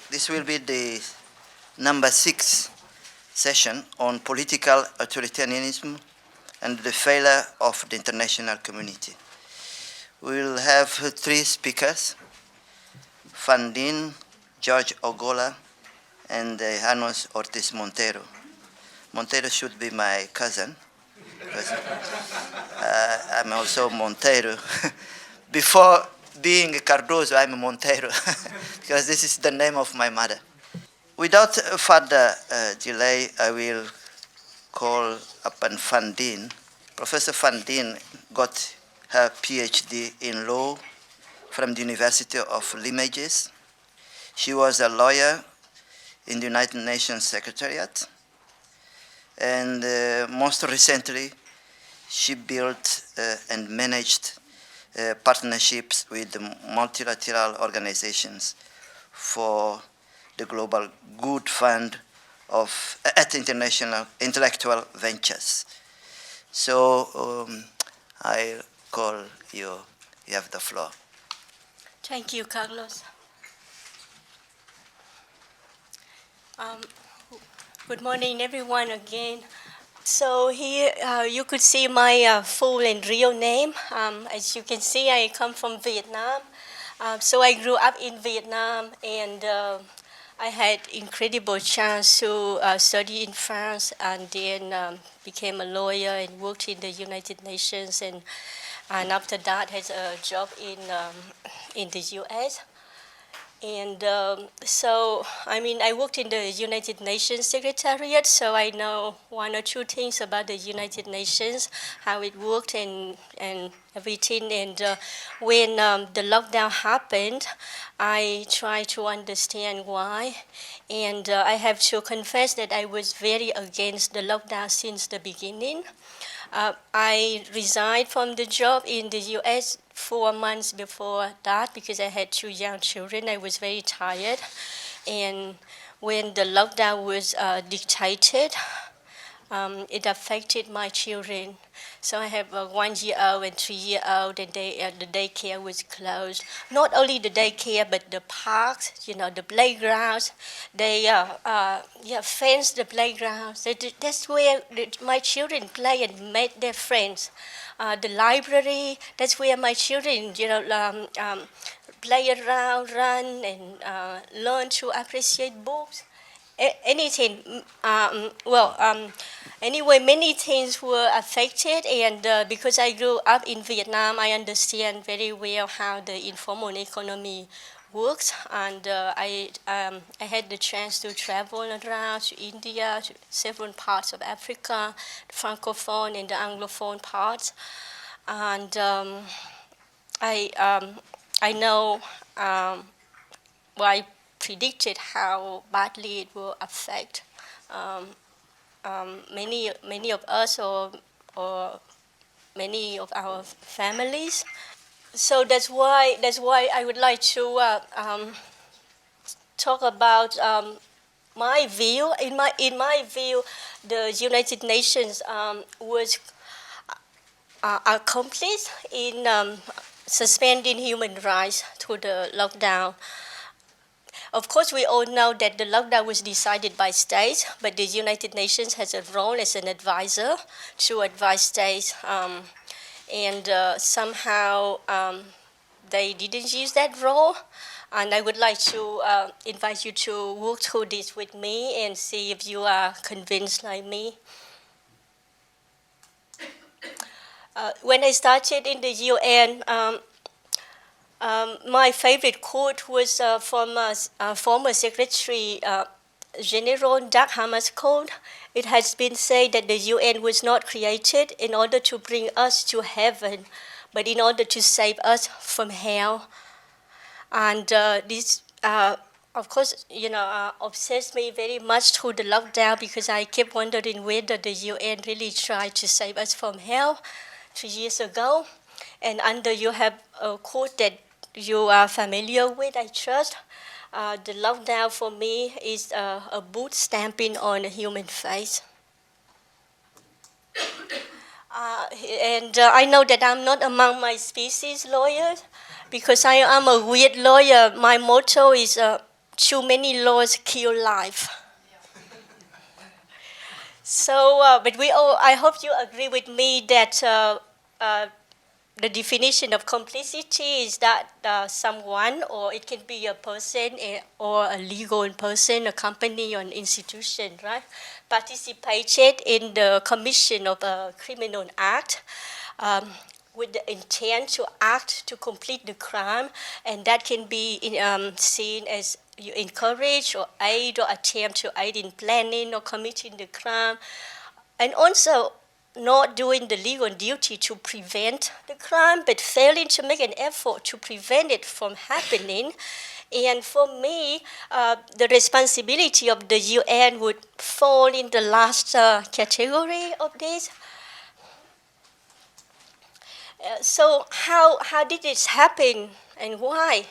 This will be the number 6 session on political authoritarianism and the failure of the international community. We will have 3 speakers, Van Dien, George Ogola, and Janos Ortiz Montero. Montero should be my cousin, because I'm also Montero. Before being Cardozo, I'm Montero, because this is the name of my mother. Without further delay, I will call upon Van Dien. Professor Van Dien got her Ph.D. in law from the University of Limoges. She was a lawyer in the United Nations Secretariat, and most recently, she built and managed partnerships with multilateral organizations for the Global Good Fund at International Intellectual Ventures. So I call you. You have the floor. Thank you, Carlos. Good morning, everyone, again. So here you could see my full and real name. As you can see, I come from Vietnam. So I grew up in Vietnam, and I had incredible chance to study in France, and then became a lawyer and worked in the United Nations, and after that had a job in the U.S. And so, I worked in the United Nations Secretariat, so I know 1 or 2 things about the United Nations, how it worked and everything. And when the lockdown happened, I tried to understand why. And I have to confess that I was very against the lockdown since the beginning. I resigned from the job in the U.S. 4 months before that because I had 2 young children. I was very tired. And when the lockdown was dictated, it affected my children. So I have a 1-year-old and 3-year-old, and the daycare was closed. Not only the daycare, but the parks, the playgrounds. They fenced the playgrounds. That's where my children play and made their friends. The library, that's where my children, play around, run, and learn to appreciate books. Anything. Anyway, many things were affected, and because I grew up in Vietnam, I understand very well how the informal economy works, and I had the chance to travel around to India, to several parts of Africa, the Francophone and the Anglophone parts, and I know I predicted how badly it will affect many of us or many of our families. So that's why I would like to talk about my view. In my view, the United Nations was accomplice in suspending human rights through the lockdown. Of course, we all know that the lockdown was decided by states, but the United Nations has a role as an advisor to advise states, and somehow they didn't use that role. And I would like to invite you to walk through this with me and see if you are convinced like me. When I started in the UN, my favorite quote was from former Secretary General Dag Hammarskjöld. It has been said that the UN was not created in order to bring us to heaven, but in order to save us from hell. And this, of course, obsessed me very much through the lockdown, because I kept wondering whether the UN really tried to save us from hell 3 years ago. And under you have a quote that you are familiar with, I trust. The lockdown for me is a boot stamping on a human face. And I know that I'm not among my species lawyers, because I am a weird lawyer. My motto is too many laws kill life. So, but I hope you agree with me that the definition of complicity is that someone, or it can be a person or a legal person, a company or an institution, right, participated in the commission of a criminal act with the intent to act to complete the crime, and that can be seen as you encourage or aid or attempt to aid in planning or committing the crime, and also not doing the legal duty to prevent the crime, but failing to make an effort to prevent it from happening. And for me, the responsibility of the UN would fall in the last category of this. So how did this happen and why?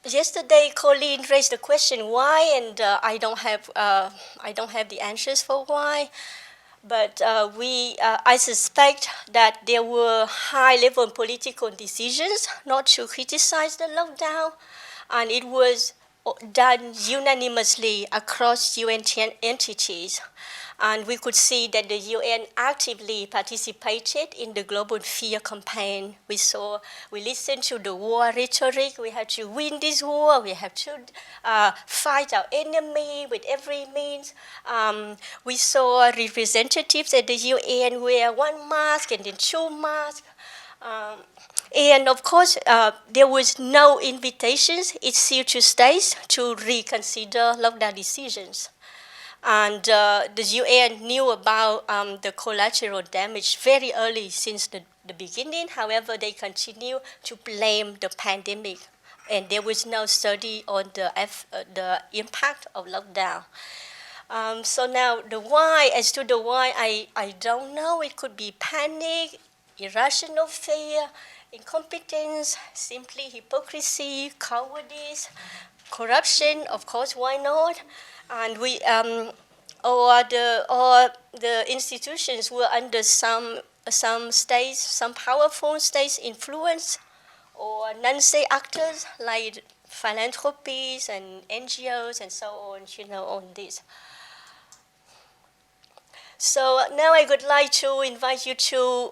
Yesterday, Colleen raised the question why, and I don't have the answers for why. But I suspect that there were high-level political decisions not to criticize the lockdown, and it was done unanimously across UN entities. And we could see that the UN actively participated in the global fear campaign. We listened to the war rhetoric. We had to win this war. We have to fight our enemy with every means. We saw representatives at the UN wear one mask and then two masks. And of course, there was no invitations. It's here to states to reconsider lockdown decisions. And the UN knew about the collateral damage very early since the beginning. However, they continue to blame the pandemic. And there was no study on the impact of lockdown. So now as to the why, I don't know. It could be panic, irrational fear, incompetence, simply hypocrisy, cowardice, corruption, of course, why not? And or the institutions were under some states, some powerful states' influence, or non-state actors like philanthropies and NGOs and so on, on this. So now I would like to invite you to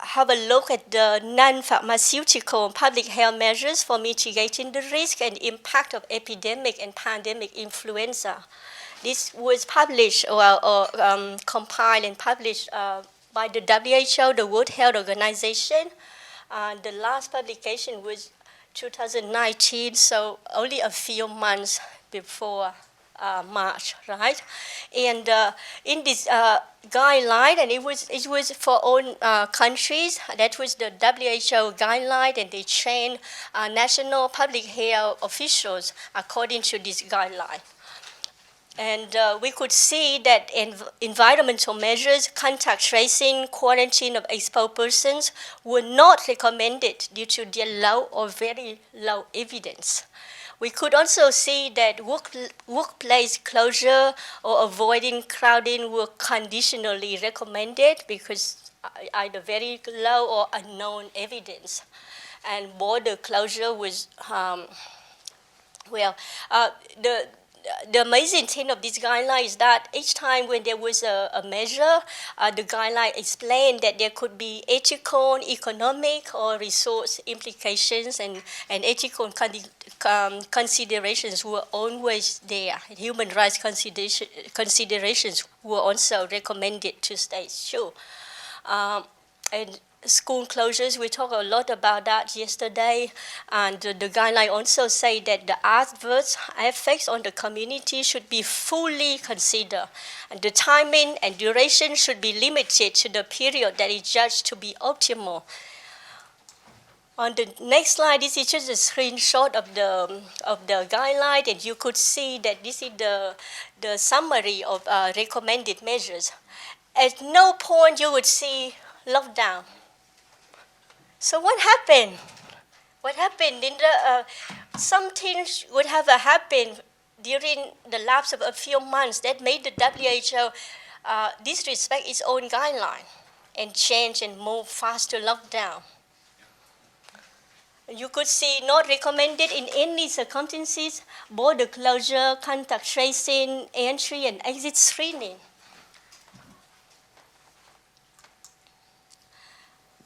have a look at the non-pharmaceutical public health measures for mitigating the risk and impact of epidemic and pandemic influenza. This was published or compiled and published by the WHO, the World Health Organization. The last publication was 2019, so only a few months before March, right? And in this guideline, and it was for all countries. That was the WHO guideline, and they trained national public health officials according to this guideline. And we could see that environmental measures, contact tracing, quarantine of exposed persons were not recommended due to their low or very low evidence. We could also see that workplace closure or avoiding crowding were conditionally recommended because either very low or unknown evidence. And border closure was, the amazing thing of this guideline is that each time when there was a measure, the guideline explained that there could be ethical, economic, or resource implications, and ethical considerations were always there. Human rights considerations were also recommended to states, sure. And school closures, we talked a lot about that yesterday, and the guideline also say that the adverse effects on the community should be fully considered, and the timing and duration should be limited to the period that is judged to be optimal. On the next slide, this is just a screenshot of the guideline, and you could see that this is the summary of recommended measures. At no point you would see lockdown. So what happened? What happened? Something would have happened during the lapse of a few months that made the WHO disrespect its own guideline and change and move fast to lockdown. You could see not recommended in any circumstances, border closure, contact tracing, entry and exit screening.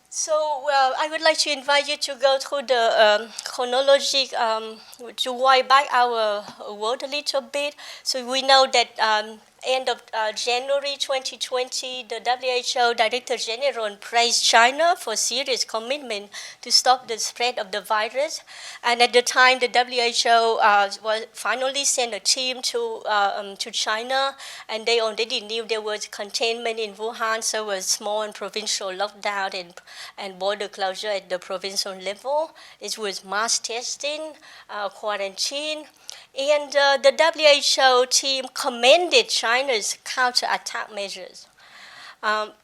So I would like to invite you to go through the chronology to wind back our world a little bit. So we know that end of January 2020, the WHO Director General praised China for serious commitment to stop the spread of the virus. And at the time, the WHO was finally sent a team to China, and they already knew there was containment in Wuhan, so a small and provincial lockdown and border closure at the provincial level. It was mass testing, quarantine, and the WHO team commended China's counterattack measures.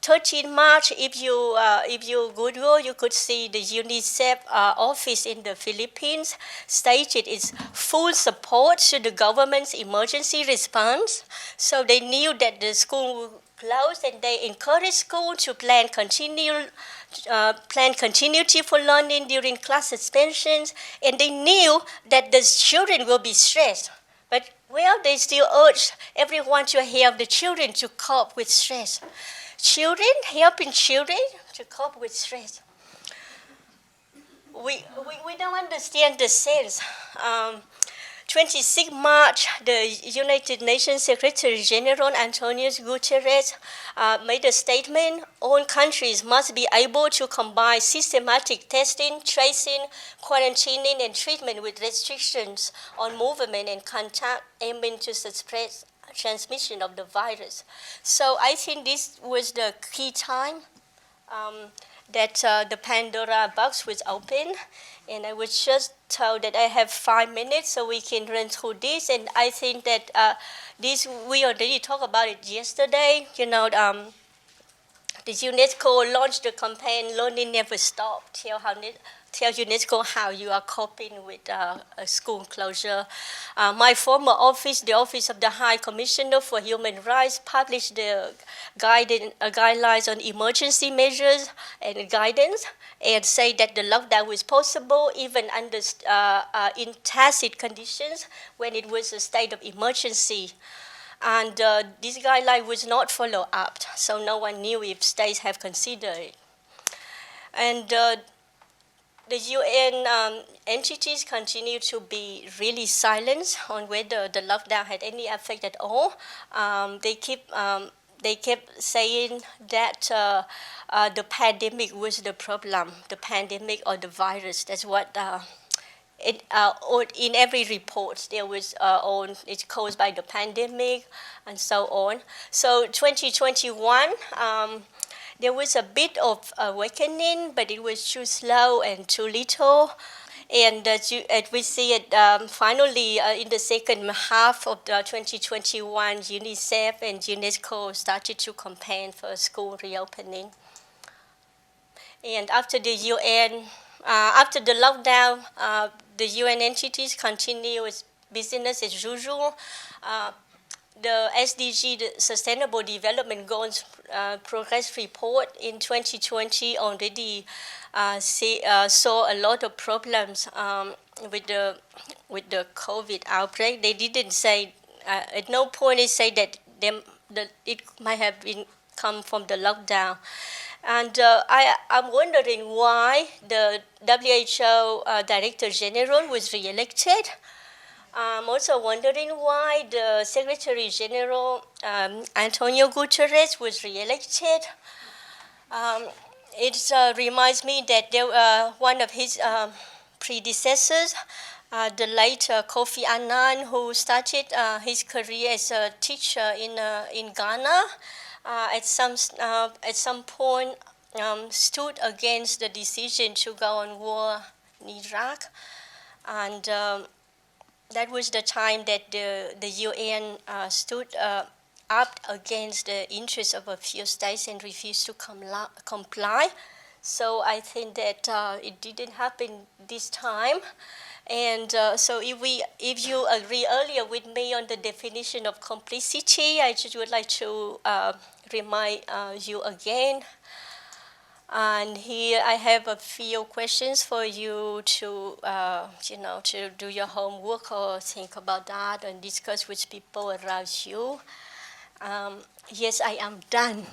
13 March, if you Google, you could see the UNICEF office in the Philippines stated its full support to the government's emergency response. So they knew that the school would close, and they encouraged school to plan continuity for learning during class suspensions, and they knew that the children will be stressed. But they still urged everyone to help the children to cope with stress. Helping children to cope with stress. We don't understand the sense. 26 March, the United Nations Secretary General Antonio Guterres made a statement. All countries must be able to combine systematic testing, tracing, quarantining, and treatment with restrictions on movement and contact, aiming to suppress transmission of the virus. So I think this was the key time that the Pandora box was open, and I was just told that I have 5 minutes so we can run through this. And I think that this, we already talked about it yesterday. You know, the UNESCO launched the campaign "Learning Never Stop." Tell UNESCO how you are coping with a school closure. My former office, the Office of the High Commissioner for Human Rights, published the guidelines on emergency measures and guidance, and say that the lockdown was possible even under in tacit conditions when it was a state of emergency. And this guideline was not followed up, so no one knew if states have considered it. And the UN entities continue to be really silent on whether the lockdown had any effect at all. They kept saying that the pandemic was the problem, the pandemic or the virus. That's what in every report there was it's caused by the pandemic and so on. So 2021. There was a bit of awakening, but it was too slow and too little. And as we see it, finally, in the second half of 2021, UNICEF and UNESCO started to campaign for school reopening. And after the UN, after the lockdown, the UN entities continue with business as usual. The SDG, the Sustainable Development Goals Progress Report in 2020 already saw a lot of problems with the COVID outbreak. They didn't say at no point they say that it might have come from the lockdown. And I'm wondering why the WHO Director General was re-elected. I'm also wondering why the Secretary General Antonio Guterres was re-elected. It reminds me that one of his predecessors, the late Kofi Annan, who started his career as a teacher in Ghana, at some point stood against the decision to go on war in Iraq, and that was the time that the UN stood up against the interests of a few states and refused to comply. So I think that it didn't happen this time. And so if you agree earlier with me on the definition of complicity, I just would like to remind you again. And here I have a few questions for you to, to do your homework or think about that and discuss with people around you. Yes, I am done.